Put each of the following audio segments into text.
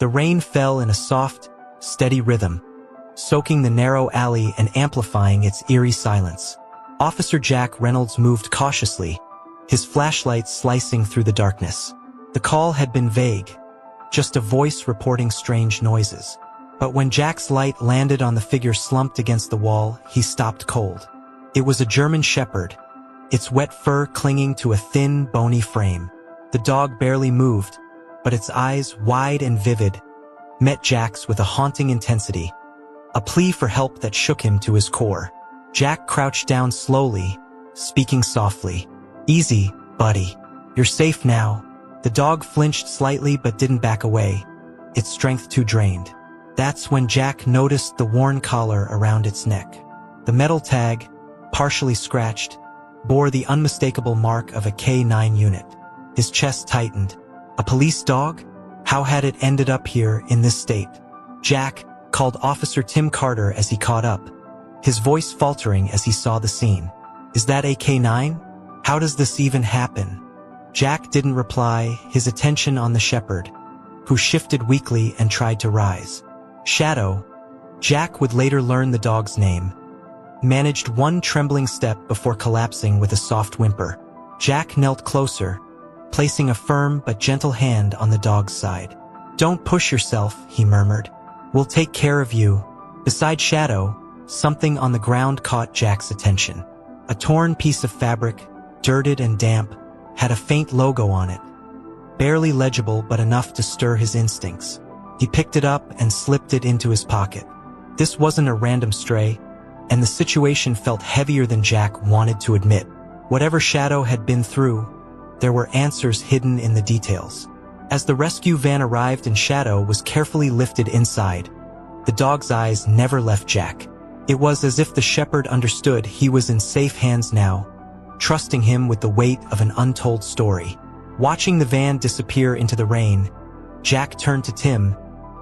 The rain fell in a soft, steady rhythm, soaking the narrow alley and amplifying its eerie silence. Officer Jack Reynolds moved cautiously, his flashlight slicing through the darkness. The call had been vague, just a voice reporting strange noises. But when Jack's light landed on the figure slumped against the wall, he stopped cold. It was a German shepherd, its wet fur clinging to a thin, bony frame. The dog barely moved, but its eyes, wide and vivid, met Jack's with a haunting intensity, a plea for help that shook him to his core. Jack crouched down slowly, speaking softly. "Easy, buddy. You're safe now." The dog flinched slightly but didn't back away, its strength too drained. That's when Jack noticed the worn collar around its neck. The metal tag, partially scratched, bore the unmistakable mark of a K9 unit. His chest tightened. A police dog? How had it ended up here in this state? "Jack," called Officer Tim Carter as he caught up, his voice faltering as he saw the scene. "Is that a K9? How does this even happen?" Jack didn't reply, his attention on the shepherd, who shifted weakly and tried to rise. Shadow, Jack would later learn the dog's name, managed one trembling step before collapsing with a soft whimper. Jack knelt closer, placing a firm but gentle hand on the dog's side. "Don't push yourself," he murmured. "We'll take care of you." Beside Shadow, something on the ground caught Jack's attention. A torn piece of fabric, dirted and damp, had a faint logo on it, barely legible but enough to stir his instincts. He picked it up and slipped it into his pocket. This wasn't a random stray, and the situation felt heavier than Jack wanted to admit. Whatever Shadow had been through, there were answers hidden in the details. As the rescue van arrived and Shadow was carefully lifted inside, the dog's eyes never left Jack. It was as if the shepherd understood he was in safe hands now, trusting him with the weight of an untold story. Watching the van disappear into the rain, Jack turned to Tim,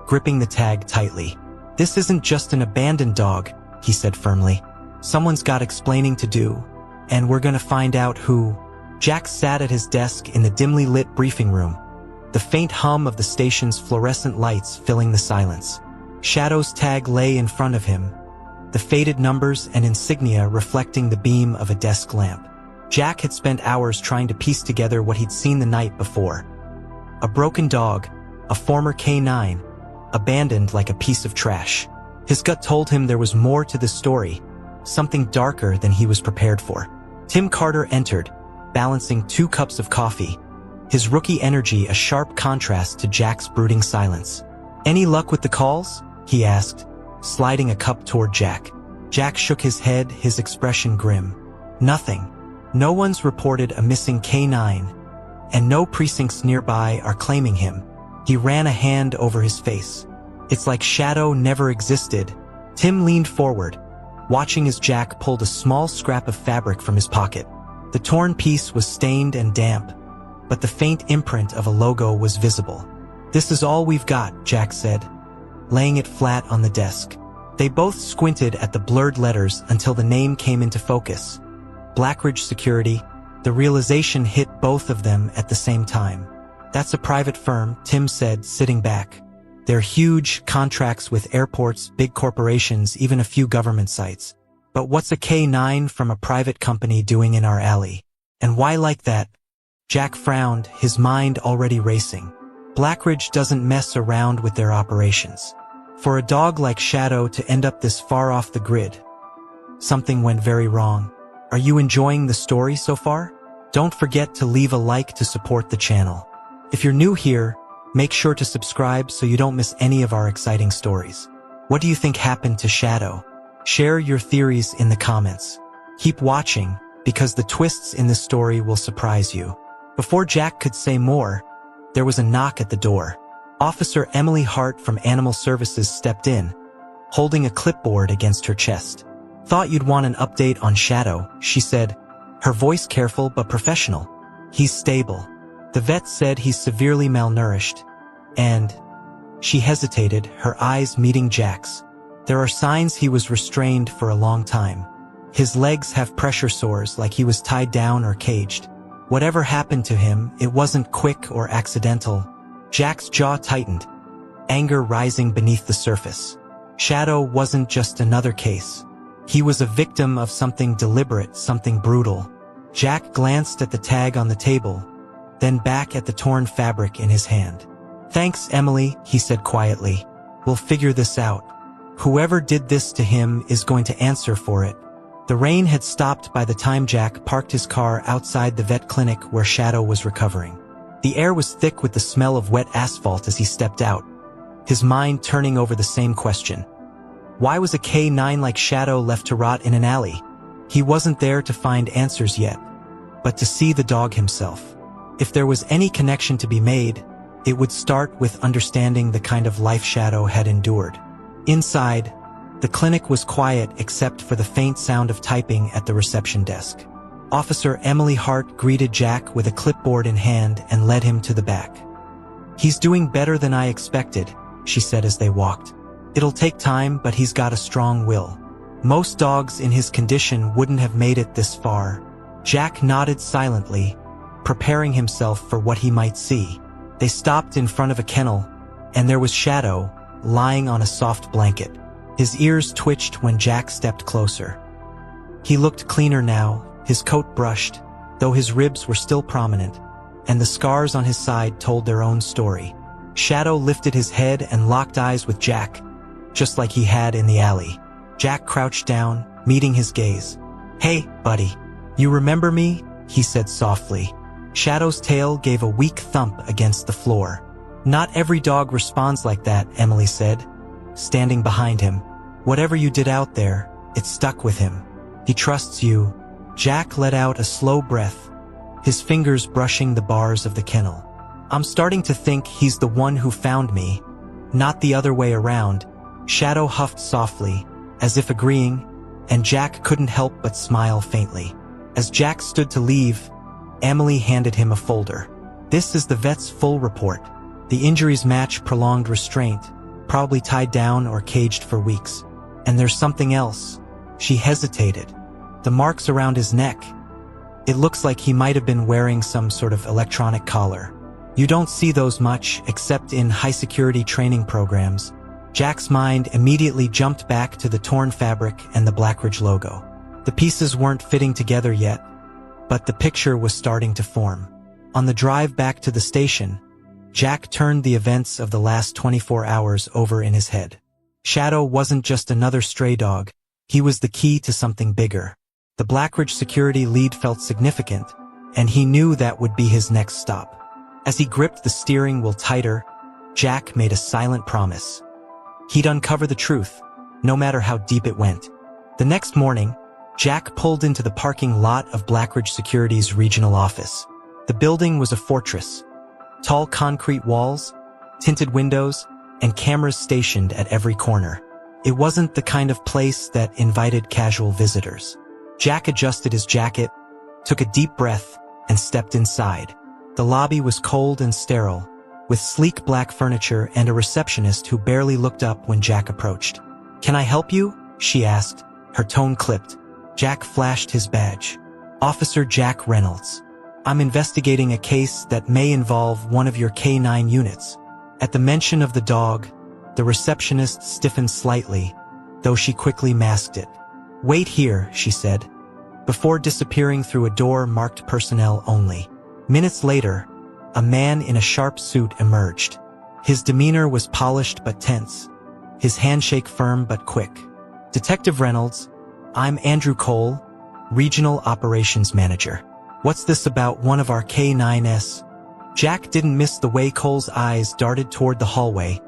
gripping the tag tightly. "This isn't just an abandoned dog," he said firmly. "Someone's got explaining to do, and we're gonna find out who." Jack sat at his desk in the dimly lit briefing room, the faint hum of the station's fluorescent lights filling the silence. Shadow's tag lay in front of him, the faded numbers and insignia reflecting the beam of a desk lamp. Jack had spent hours trying to piece together what he'd seen the night before. A broken dog, a former K9, abandoned like a piece of trash. His gut told him there was more to the story, something darker than he was prepared for. Tim Carter entered, balancing 2 cups of coffee, his rookie energy a sharp contrast to Jack's brooding silence. "Any luck with the calls?" he asked, sliding a cup toward Jack. Jack shook his head, his expression grim. "Nothing. No one's reported a missing K9, and no precincts nearby are claiming him." He ran a hand over his face. "It's like Shadow never existed." Tim leaned forward, watching as Jack pulled a small scrap of fabric from his pocket. The torn piece was stained and damp, but the faint imprint of a logo was visible. "This is all we've got," Jack said, laying it flat on the desk. They both squinted at the blurred letters until the name came into focus. Blackridge Security. The realization hit both of them at the same time. "That's a private firm," Tim said, sitting back. "They're huge, contracts with airports, big corporations, even a few government sites. But what's a K9 from a private company doing in our alley? And why like that?" Jack frowned, his mind already racing. Blackridge doesn't mess around with their operations. For a dog like Shadow to end up this far off the grid, something went very wrong. Are you enjoying the story so far? Don't forget to leave a like to support the channel. If you're new here, make sure to subscribe so you don't miss any of our exciting stories. What do you think happened to Shadow? Share your theories in the comments. Keep watching, because the twists in this story will surprise you. Before Jack could say more, there was a knock at the door. Officer Emily Hart from Animal Services stepped in, holding a clipboard against her chest. "Thought you'd want an update on Shadow," she said, her voice careful but professional. "He's stable. The vet said he's severely malnourished, and..." She hesitated, her eyes meeting Jack's. "There are signs he was restrained for a long time. His legs have pressure sores like he was tied down or caged. Whatever happened to him, it wasn't quick or accidental." Jack's jaw tightened, anger rising beneath the surface. Shadow wasn't just another case. He was a victim of something deliberate, something brutal. Jack glanced at the tag on the table, then back at the torn fabric in his hand. "Thanks, Emily," he said quietly. "We'll figure this out. Whoever did this to him is going to answer for it." The rain had stopped by the time Jack parked his car outside the vet clinic where Shadow was recovering. The air was thick with the smell of wet asphalt as he stepped out, his mind turning over the same question. Why was a K9 like Shadow left to rot in an alley? He wasn't there to find answers yet, but to see the dog himself. If there was any connection to be made, it would start with understanding the kind of life Shadow had endured. Inside, the clinic was quiet except for the faint sound of typing at the reception desk. Officer Emily Hart greeted Jack with a clipboard in hand and led him to the back. "He's doing better than I expected," she said as they walked. "It'll take time, but he's got a strong will. Most dogs in his condition wouldn't have made it this far." Jack nodded silently, preparing himself for what he might see. They stopped in front of a kennel, and there was Shadow, lying on a soft blanket. His ears twitched when Jack stepped closer. He looked cleaner now, his coat brushed, though his ribs were still prominent, and the scars on his side told their own story. Shadow lifted his head and locked eyes with Jack, just like he had in the alley. Jack crouched down, meeting his gaze. "Hey, buddy. You remember me?" he said softly. Shadow's tail gave a weak thump against the floor. "Not every dog responds like that," Emily said, standing behind him. "Whatever you did out there, it stuck with him. He trusts you." Jack let out a slow breath, his fingers brushing the bars of the kennel. "I'm starting to think he's the one who found me, not the other way around." Shadow huffed softly, as if agreeing, and Jack couldn't help but smile faintly. As Jack stood to leave, Emily handed him a folder. "This is the vet's full report. The injuries match prolonged restraint, probably tied down or caged for weeks. And there's something else." She hesitated. "The marks around his neck. It looks like he might have been wearing some sort of electronic collar. You don't see those much, except in high-security training programs." Jack's mind immediately jumped back to the torn fabric and the Blackridge logo. The pieces weren't fitting together yet, but the picture was starting to form. On the drive back to the station, Jack turned the events of the last 24 hours over in his head. Shadow wasn't just another stray dog, he was the key to something bigger. The Blackridge security lead felt significant, and he knew that would be his next stop. As he gripped the steering wheel tighter, Jack made a silent promise. He'd uncover the truth, no matter how deep it went. The next morning, Jack pulled into the parking lot of Blackridge Security's regional office. The building was a fortress. Tall concrete walls, tinted windows, and cameras stationed at every corner. It wasn't the kind of place that invited casual visitors. Jack adjusted his jacket, took a deep breath, and stepped inside. The lobby was cold and sterile, with sleek black furniture and a receptionist who barely looked up when Jack approached. "Can I help you?" she asked, her tone clipped. Jack flashed his badge. "Officer Jack Reynolds. I'm investigating a case that may involve one of your K9 units." At the mention of the dog, the receptionist stiffened slightly, though she quickly masked it. "Wait here," she said, before disappearing through a door marked personnel only. Minutes later, a man in a sharp suit emerged. His demeanor was polished but tense, his handshake firm but quick. "Detective Reynolds, I'm Andrew Cole, Regional Operations Manager. What's this about one of our K9s?" Jack didn't miss the way Cole's eyes darted toward the hallway,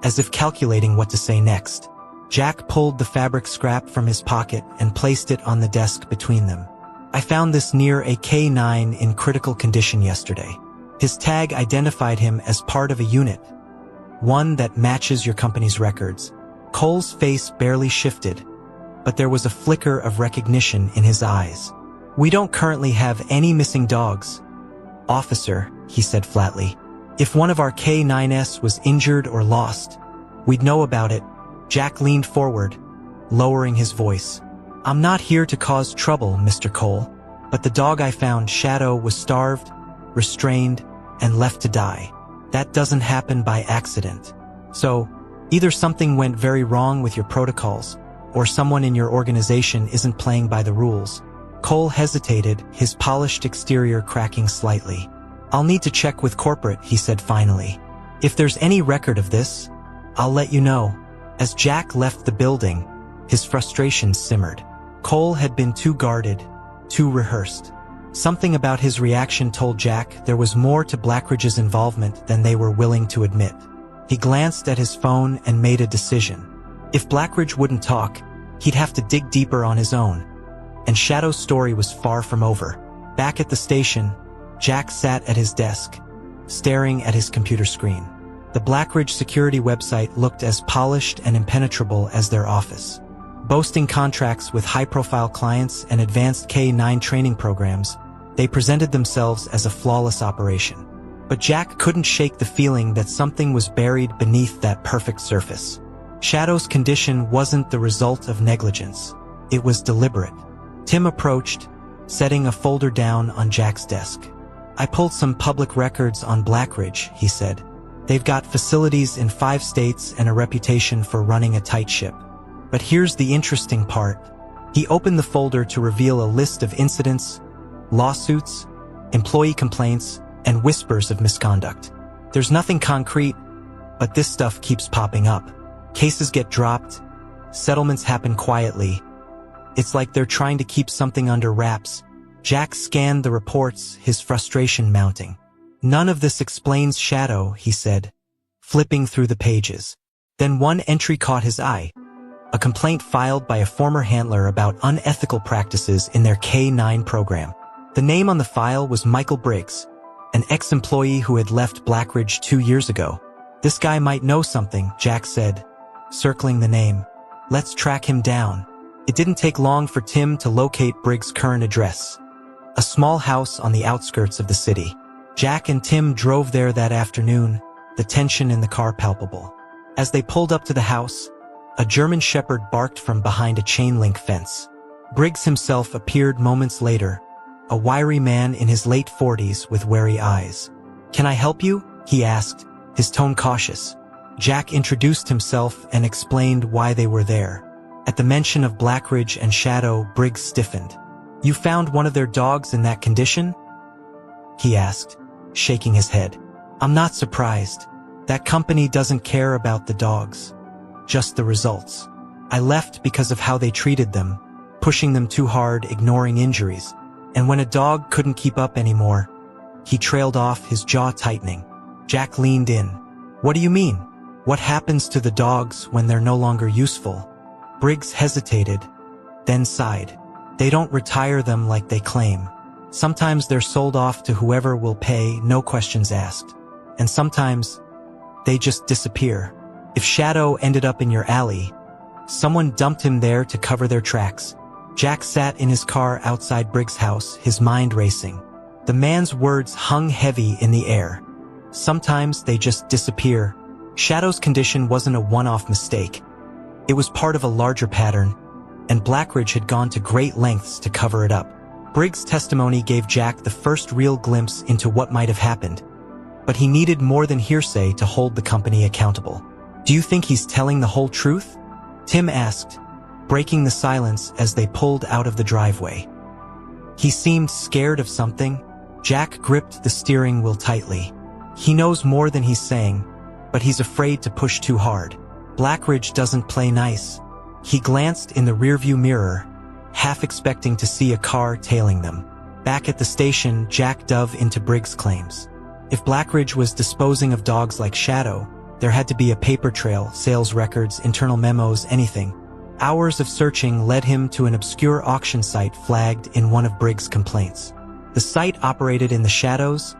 as if calculating what to say next. Jack pulled the fabric scrap from his pocket and placed it on the desk between them. "I found this near a K9 in critical condition yesterday. His tag identified him as part of a unit, one that matches your company's records." Cole's face barely shifted, but there was a flicker of recognition in his eyes. "We don't currently have any missing dogs, officer," he said flatly. "If one of our K9s was injured or lost, we'd know about it." Jack leaned forward, lowering his voice. "I'm not here to cause trouble, Mr. Cole, but the dog I found, Shadow, was starved, restrained, and left to die. That doesn't happen by accident." So, either something went very wrong with your protocols, or someone in your organization isn't playing by the rules. Cole hesitated, his polished exterior cracking slightly. I'll need to check with corporate, he said finally. If there's any record of this, I'll let you know. As Jack left the building, his frustration simmered. Cole had been too guarded, too rehearsed. Something about his reaction told Jack there was more to Blackridge's involvement than they were willing to admit. He glanced at his phone and made a decision. If Blackridge wouldn't talk, he'd have to dig deeper on his own. And Shadow's story was far from over. Back at the station, Jack sat at his desk, staring at his computer screen. The Blackridge security website looked as polished and impenetrable as their office. Boasting contracts with high-profile clients and advanced K-9 training programs, they presented themselves as a flawless operation. But Jack couldn't shake the feeling that something was buried beneath that perfect surface. Shadow's condition wasn't the result of negligence. It was deliberate. Tim approached, setting a folder down on Jack's desk. I pulled some public records on Blackridge, he said. They've got facilities in 5 states and a reputation for running a tight ship. But here's the interesting part. He opened the folder to reveal a list of incidents, lawsuits, employee complaints, and whispers of misconduct. There's nothing concrete, but this stuff keeps popping up. Cases get dropped, settlements happen quietly. It's like they're trying to keep something under wraps. Jack scanned the reports, his frustration mounting. None of this explains Shadow, he said, flipping through the pages. Then one entry caught his eye. A complaint filed by a former handler about unethical practices in their K-9 program. The name on the file was Michael Briggs, an ex-employee who had left Blackridge 2 years ago. This guy might know something, Jack said, circling the name. Let's track him down. It didn't take long for Tim to locate Briggs' current address, a small house on the outskirts of the city. Jack and Tim drove there that afternoon, the tension in the car palpable. As they pulled up to the house, a German shepherd barked from behind a chain-link fence. Briggs himself appeared moments later, a wiry man in his late 40s with wary eyes. Can I help you? He asked, his tone cautious. Jack introduced himself and explained why they were there. At the mention of Blackridge and Shadow, Briggs stiffened. You found one of their dogs in that condition? He asked, shaking his head. I'm not surprised. That company doesn't care about the dogs, just the results. I left because of how they treated them, pushing them too hard, ignoring injuries. And when a dog couldn't keep up anymore, he trailed off, his jaw tightening. Jack leaned in. What do you mean? What happens to the dogs when they're no longer useful? Briggs hesitated, then sighed. They don't retire them like they claim. Sometimes they're sold off to whoever will pay, no questions asked. And sometimes they just disappear. If Shadow ended up in your alley, someone dumped him there to cover their tracks. Jack sat in his car outside Briggs' house, his mind racing. The man's words hung heavy in the air. Sometimes they just disappear. Shadow's condition wasn't a one-off mistake. It was part of a larger pattern, and Blackridge had gone to great lengths to cover it up. Briggs' testimony gave Jack the first real glimpse into what might have happened, but he needed more than hearsay to hold the company accountable. Do you think he's telling the whole truth? Tim asked, breaking the silence as they pulled out of the driveway. He seemed scared of something. Jack gripped the steering wheel tightly. He knows more than he's saying, but he's afraid to push too hard. Blackridge doesn't play nice. He glanced in the rearview mirror, half expecting to see a car tailing them. Back at the station, Jack dove into Briggs' claims. If Blackridge was disposing of dogs like Shadow, there had to be a paper trail, sales records, internal memos, anything. Hours of searching led him to an obscure auction site flagged in one of Briggs' complaints. The site operated in the shadows,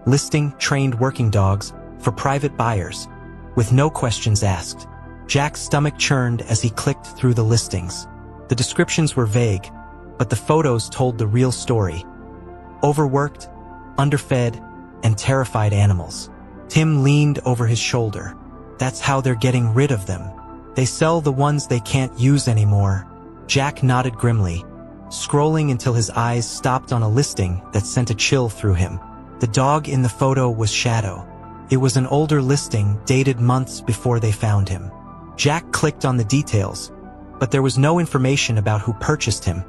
listing trained working dogs for private buyers, with no questions asked. Jack's stomach churned as he clicked through the listings. The descriptions were vague, but the photos told the real story. Overworked, underfed, and terrified animals. Tim leaned over his shoulder. That's how they're getting rid of them. They sell the ones they can't use anymore. Jack nodded grimly, scrolling until his eyes stopped on a listing that sent a chill through him. The dog in the photo was Shadow. It was an older listing dated months before they found him. Jack clicked on the details, but there was no information about who purchased him,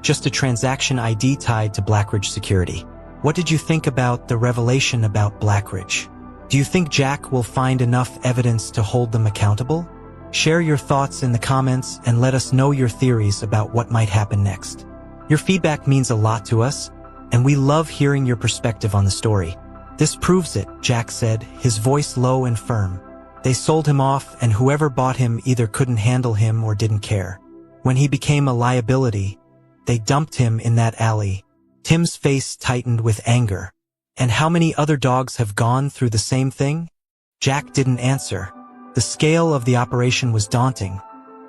just a transaction ID tied to Blackridge Security. What did you think about the revelation about Blackridge? Do you think Jack will find enough evidence to hold them accountable? Share your thoughts in the comments and let us know your theories about what might happen next. Your feedback means a lot to us, and we love hearing your perspective on the story. This proves it, Jack said, his voice low and firm. They sold him off, and whoever bought him either couldn't handle him or didn't care. When he became a liability, they dumped him in that alley. Tim's face tightened with anger. And how many other dogs have gone through the same thing? Jack didn't answer. The scale of the operation was daunting,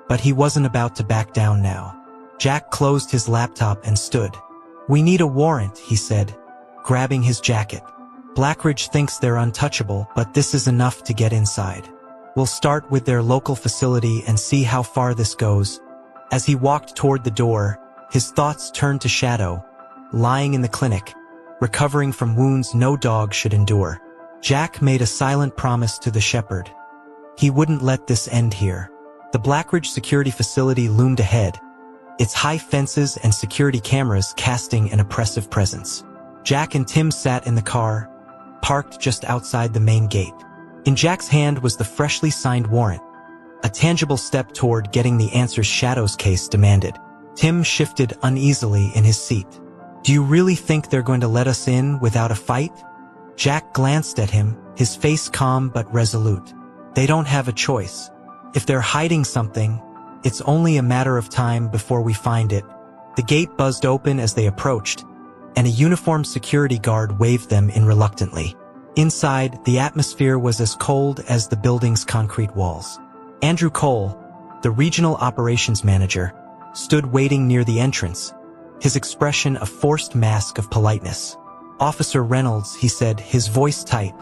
but he wasn't about to back down now. Jack closed his laptop and stood. "We need a warrant," he said, grabbing his jacket. "Blackridge thinks they're untouchable, but this is enough to get inside. We'll start with their local facility and see how far this goes." As he walked toward the door, his thoughts turned to Shadow, lying in the clinic, recovering from wounds no dog should endure. Jack made a silent promise to the shepherd. He wouldn't let this end here. The Blackridge security facility loomed ahead, its high fences and security cameras casting an oppressive presence. Jack and Tim sat in the car, parked just outside the main gate. In Jack's hand was the freshly signed warrant, a tangible step toward getting the answers Shadow's case demanded. Tim shifted uneasily in his seat. "Do you really think they're going to let us in without a fight?" Jack glanced at him, his face calm but resolute. "They don't have a choice. If they're hiding something, it's only a matter of time before we find it." The gate buzzed open as they approached, and a uniformed security guard waved them in reluctantly. Inside, the atmosphere was as cold as the building's concrete walls. Andrew Cole, the regional operations manager, stood waiting near the entrance, his expression a forced mask of politeness. "Officer Reynolds," he said, his voice tight,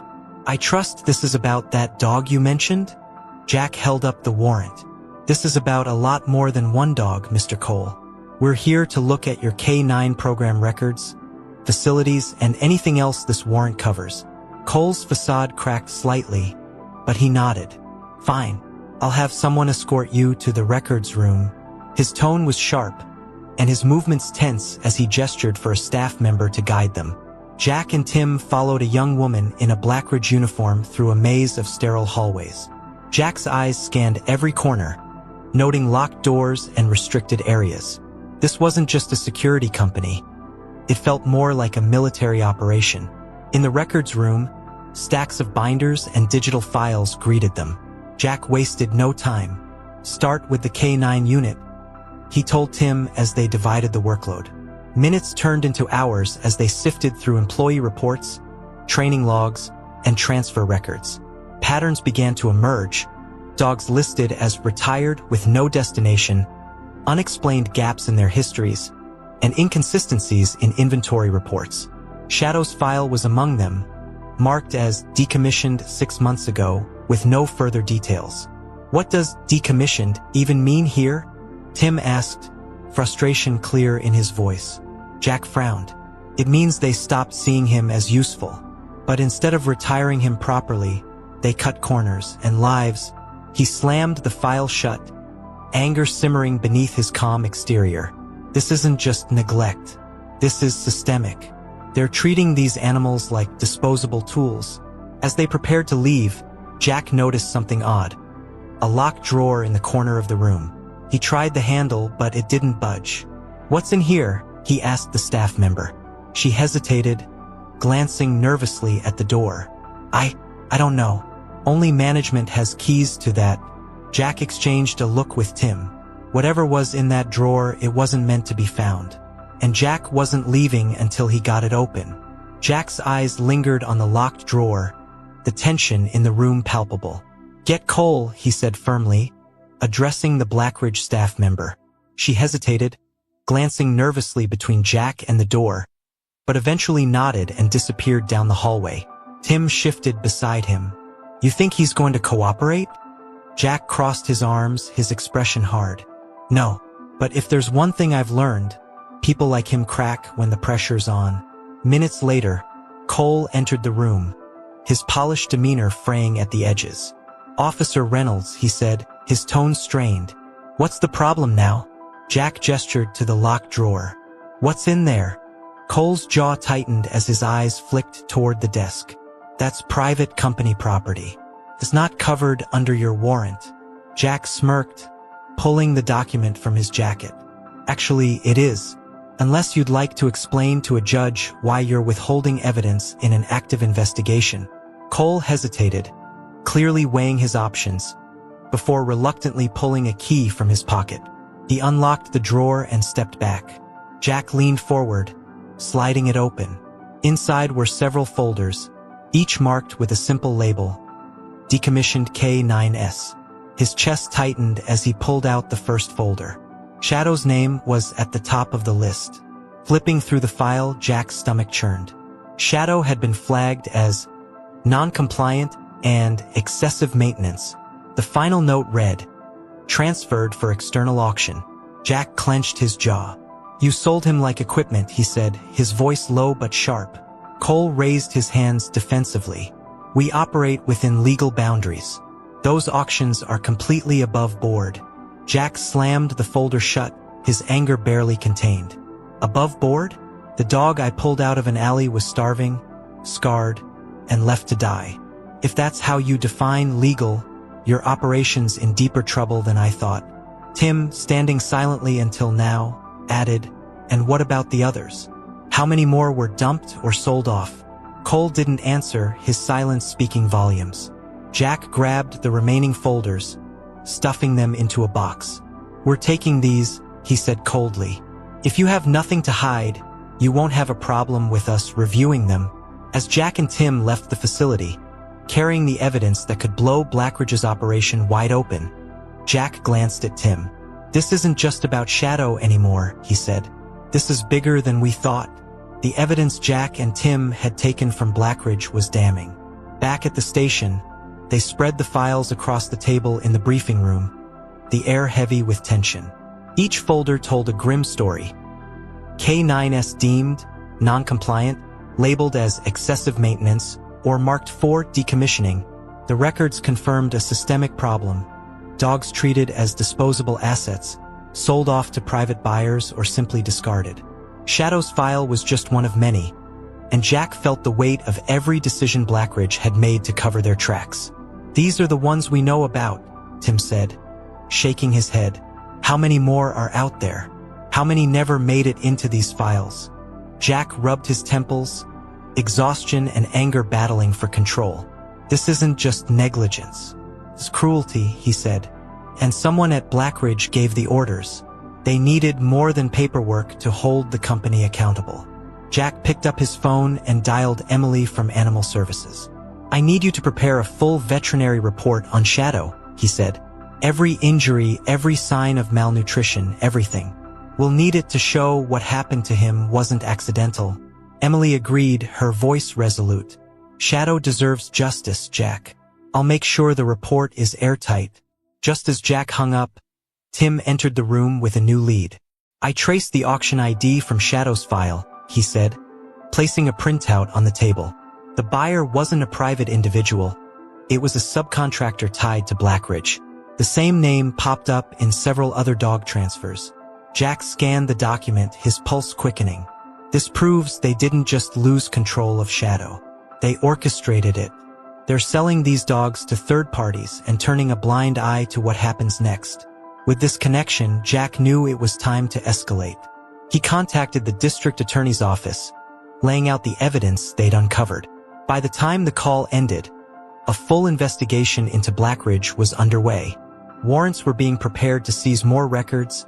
"I trust this is about that dog you mentioned?" Jack held up the warrant. "This is about a lot more than one dog, Mr. Cole. We're here to look at your K9 program records, facilities, and anything else this warrant covers." Cole's facade cracked slightly, but he nodded. "Fine. I'll have someone escort you to the records room." His tone was sharp, and his movements tense as he gestured for a staff member to guide them. Jack and Tim followed a young woman in a Blackridge uniform through a maze of sterile hallways. Jack's eyes scanned every corner, noting locked doors and restricted areas. This wasn't just a security company. It felt more like a military operation. In the records room, stacks of binders and digital files greeted them. Jack wasted no time. "Start with the K9 unit," he told Tim as they divided the workload. Minutes turned into hours as they sifted through employee reports, training logs, and transfer records. Patterns began to emerge: dogs listed as retired with no destination, unexplained gaps in their histories, and inconsistencies in inventory reports. Shadow's file was among them, marked as decommissioned 6 months ago, with no further details. "What does decommissioned even mean here?" Tim asked, frustration clear in his voice. Jack frowned. "It means they stopped seeing him as useful. But instead of retiring him properly, they cut corners and lives." He slammed the file shut, anger simmering beneath his calm exterior. "This isn't just neglect. This is systemic. They're treating these animals like disposable tools." As they prepared to leave, Jack noticed something odd. A locked drawer in the corner of the room. He tried the handle, but it didn't budge. "What's in here?" he asked the staff member. She hesitated, glancing nervously at the door. I don't know. Only management has keys to that." Jack exchanged a look with Tim. Whatever was in that drawer, it wasn't meant to be found. And Jack wasn't leaving until he got it open. Jack's eyes lingered on the locked drawer, the tension in the room palpable. "Get Cole," he said firmly, addressing the Blackridge staff member. She hesitated, glancing nervously between Jack and the door, but eventually nodded and disappeared down the hallway. Tim shifted beside him. "You think he's going to cooperate?" Jack crossed his arms, his expression hard. "No, but if there's one thing I've learned, people like him crack when the pressure's on." Minutes later, Cole entered the room, his polished demeanor fraying at the edges. "Officer Reynolds," he said, his tone strained. "What's the problem now?" Jack gestured to the locked drawer. "What's in there?" Cole's jaw tightened as his eyes flicked toward the desk. "That's private company property. It's not covered under your warrant." Jack smirked, pulling the document from his jacket. "Actually, it is. Unless you'd like to explain to a judge why you're withholding evidence in an active investigation." Cole hesitated, clearly weighing his options, before reluctantly pulling a key from his pocket. He unlocked the drawer and stepped back. Jack leaned forward, sliding it open. Inside were several folders, each marked with a simple label, "Decommissioned K9S." His chest tightened as he pulled out the first folder. Shadow's name was at the top of the list. Flipping through the file, Jack's stomach churned. Shadow had been flagged as non-compliant and excessive maintenance. The final note read, "Transferred for external auction." Jack clenched his jaw. "You sold him like equipment," he said, his voice low but sharp. Cole raised his hands defensively. "We operate within legal boundaries. Those auctions are completely above board." Jack slammed the folder shut, his anger barely contained. "Above board? The dog I pulled out of an alley was starving, scarred, and left to die. If that's how you define legal, your operation's in deeper trouble than I thought." Tim, standing silently until now, added, "And what about the others? How many more were dumped or sold off?" Cole didn't answer, his silence speaking volumes. Jack grabbed the remaining folders, stuffing them into a box. "We're taking these," he said coldly. "If you have nothing to hide, you won't have a problem with us reviewing them." As Jack and Tim left the facility, carrying the evidence that could blow Blackridge's operation wide open, Jack glanced at Tim. "This isn't just about Shadow anymore," he said. "This is bigger than we thought." The evidence Jack and Tim had taken from Blackridge was damning. Back at the station, they spread the files across the table in the briefing room, the air heavy with tension. Each folder told a grim story. K9S deemed non-compliant, labeled as excessive maintenance, or marked for decommissioning. The records confirmed a systemic problem. Dogs treated as disposable assets, sold off to private buyers or simply discarded. Shadow's file was just one of many, and Jack felt the weight of every decision Blackridge had made to cover their tracks. "These are the ones we know about," Tim said, shaking his head. "How many more are out there? How many never made it into these files?" Jack rubbed his temples, exhaustion and anger battling for control. "This isn't just negligence. It's cruelty," he said. "And someone at Blackridge gave the orders. They needed more than paperwork to hold the company accountable." Jack picked up his phone and dialed Emily from Animal Services. "I need you to prepare a full veterinary report on Shadow," he said. "Every injury, every sign of malnutrition, everything. We'll need it to show what happened to him wasn't accidental." Emily agreed, her voice resolute. "Shadow deserves justice, Jack. I'll make sure the report is airtight." Just as Jack hung up, Tim entered the room with a new lead. "I traced the auction ID from Shadow's file," he said, placing a printout on the table. "The buyer wasn't a private individual. It was a subcontractor tied to Blackridge. The same name popped up in several other dog transfers." Jack scanned the document, his pulse quickening. "This proves they didn't just lose control of Shadow. They orchestrated it. They're selling these dogs to third parties and turning a blind eye to what happens next." With this connection, Jack knew it was time to escalate. He contacted the district attorney's office, laying out the evidence they'd uncovered. By the time the call ended, a full investigation into Blackridge was underway. Warrants were being prepared to seize more records,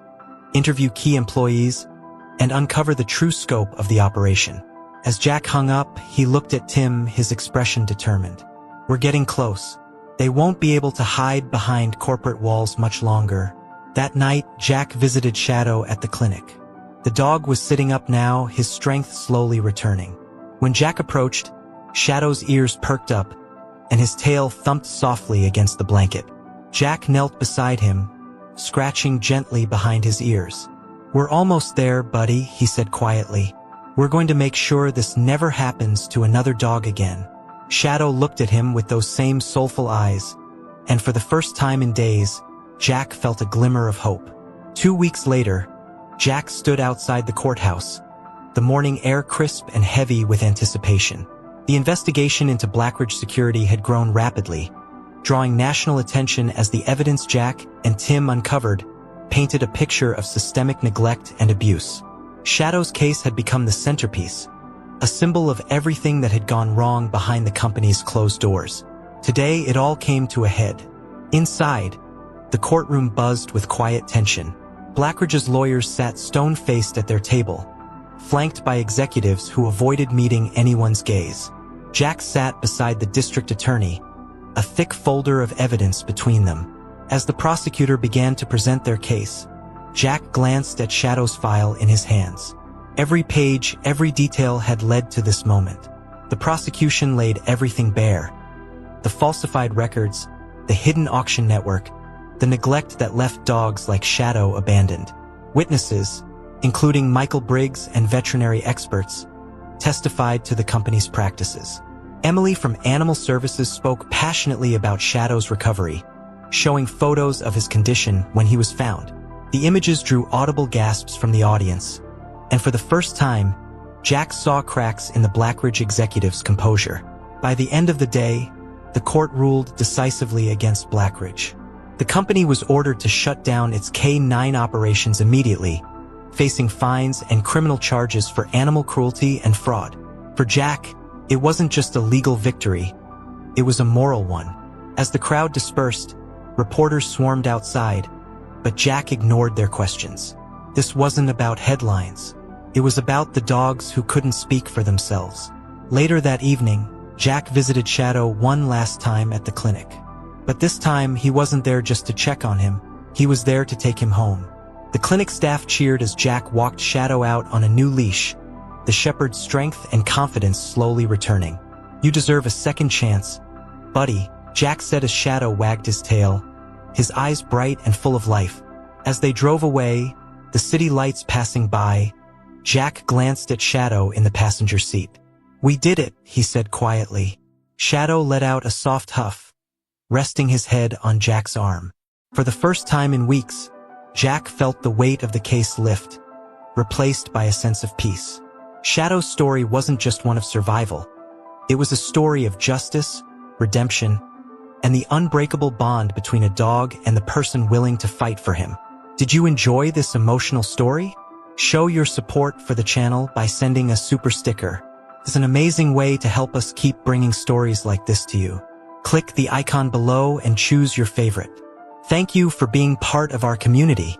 interview key employees, and uncover the true scope of the operation. As Jack hung up, he looked at Tim, his expression determined. "We're getting close. They won't be able to hide behind corporate walls much longer." That night, Jack visited Shadow at the clinic. The dog was sitting up now, his strength slowly returning. When Jack approached, Shadow's ears perked up, and his tail thumped softly against the blanket. Jack knelt beside him, scratching gently behind his ears. "We're almost there, buddy," he said quietly. "We're going to make sure this never happens to another dog again." Shadow looked at him with those same soulful eyes, and for the first time in days, Jack felt a glimmer of hope. 2 weeks later, Jack stood outside the courthouse, the morning air crisp and heavy with anticipation. The investigation into Blackridge security had grown rapidly, drawing national attention as the evidence Jack and Tim uncovered painted a picture of systemic neglect and abuse. Shadow's case had become the centerpiece, a symbol of everything that had gone wrong behind the company's closed doors. Today, it all came to a head. Inside, the courtroom buzzed with quiet tension. Blackridge's lawyers sat stone-faced at their table, flanked by executives who avoided meeting anyone's gaze. Jack sat beside the district attorney, a thick folder of evidence between them. As the prosecutor began to present their case, Jack glanced at Shadow's file in his hands. Every page, every detail had led to this moment. The prosecution laid everything bare. The falsified records, the hidden auction network, the neglect that left dogs like Shadow abandoned. Witnesses, including Michael Briggs and veterinary experts, testified to the company's practices. Emily from Animal Services spoke passionately about Shadow's recovery, showing photos of his condition when he was found. The images drew audible gasps from the audience, and for the first time, Jack saw cracks in the Blackridge executive's composure. By the end of the day, the court ruled decisively against Blackridge. The company was ordered to shut down its K-9 operations immediately, facing fines and criminal charges for animal cruelty and fraud. For Jack, it wasn't just a legal victory, it was a moral one. As the crowd dispersed, reporters swarmed outside, but Jack ignored their questions. This wasn't about headlines. It was about the dogs who couldn't speak for themselves. Later that evening, Jack visited Shadow one last time at the clinic. But this time, he wasn't there just to check on him. He was there to take him home. The clinic staff cheered as Jack walked Shadow out on a new leash, the shepherd's strength and confidence slowly returning. "You deserve a second chance, buddy," Jack said as Shadow wagged his tail, his eyes bright and full of life. As they drove away, the city lights passing by, Jack glanced at Shadow in the passenger seat. "We did it," he said quietly. Shadow let out a soft huff, resting his head on Jack's arm. For the first time in weeks, Jack felt the weight of the case lift, replaced by a sense of peace. Shadow's story wasn't just one of survival. It was a story of justice, redemption, and the unbreakable bond between a dog and the person willing to fight for him. Did you enjoy this emotional story? Show your support for the channel by sending a super sticker. It's an amazing way to help us keep bringing stories like this to you. Click the icon below and choose your favorite. Thank you for being part of our community.